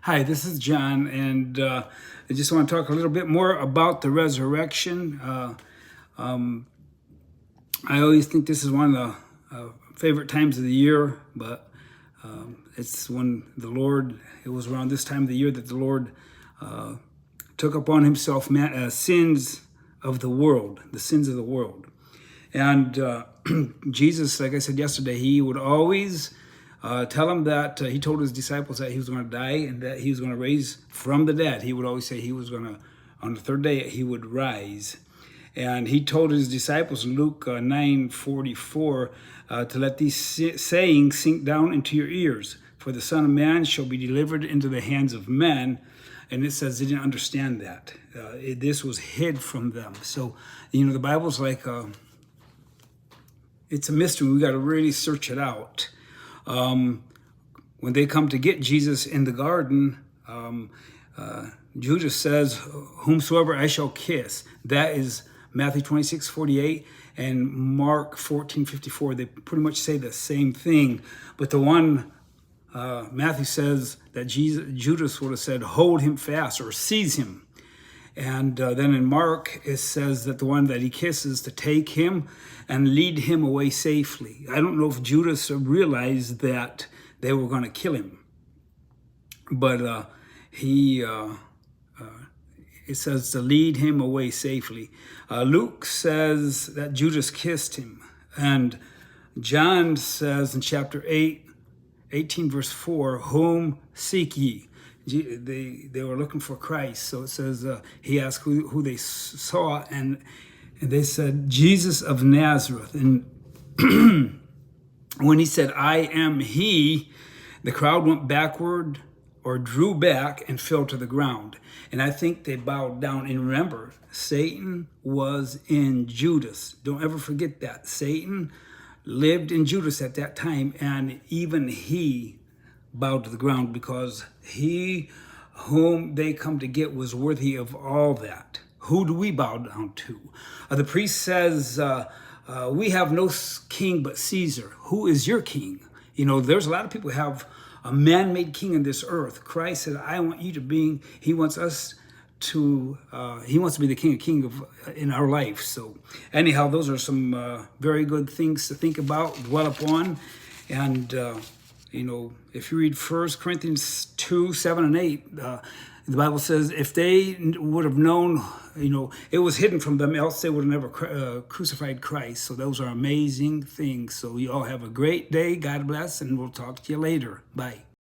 Hi, this is John, and I just want to talk a little bit more about the resurrection. I always think this is one of the favorite times of the year, but it's when the Lord, it was around this time of the year that the Lord took upon himself sins of the world, the sins of the world. And Jesus, like I said yesterday, he would always tell him that he told his disciples that he was going to die and that he was going to raise from the dead. He would always say he was going to, on the third day, he would rise. And he told his disciples in Luke 9:44 to let these sayings sink down into your ears. For the Son of Man shall be delivered into the hands of men. And it says they didn't understand that. This was hid from them. So, the Bible's like, it's a mystery. We got to really search it out. When they come to get Jesus in the garden, Judas says, whomsoever I shall kiss. That is Matthew 26:48 and Mark 14:54. They pretty much say the same thing. But the one, Matthew says that Judas would have said, hold him fast or seize him. And then in Mark, it says that the one that he kisses to take him and lead him away safely. I don't know if Judas realized that they were going to kill him. But it says to lead him away safely. Luke says that Judas kissed him. And John says in chapter 8, 18 verse 4, whom seek ye? They were looking for Christ. So it says, he asked who they saw, and they said, Jesus of Nazareth. And when he said, I am he, the crowd went backward or drew back and fell to the ground. And I think they bowed down. And remember, Satan was in Judas. Don't ever forget that. Satan lived in Judas at that time, and even he bowed to the ground, because he whom they come to get was worthy of all that. Who do we bow down to? The priest says, we have no king but Caesar. Who is your king? There's a lot of people who have a man-made king in this earth. Christ said, I want you to be, he wants to be the king of kings in our life. So anyhow, those are some very good things to think about, dwell upon. And if you read 1 Corinthians 2, 7 and 8, the Bible says if they would have known, it was hidden from them, else they would have never crucified Christ. So those are amazing things. So you all have a great day. God bless, and we'll talk to you later. Bye.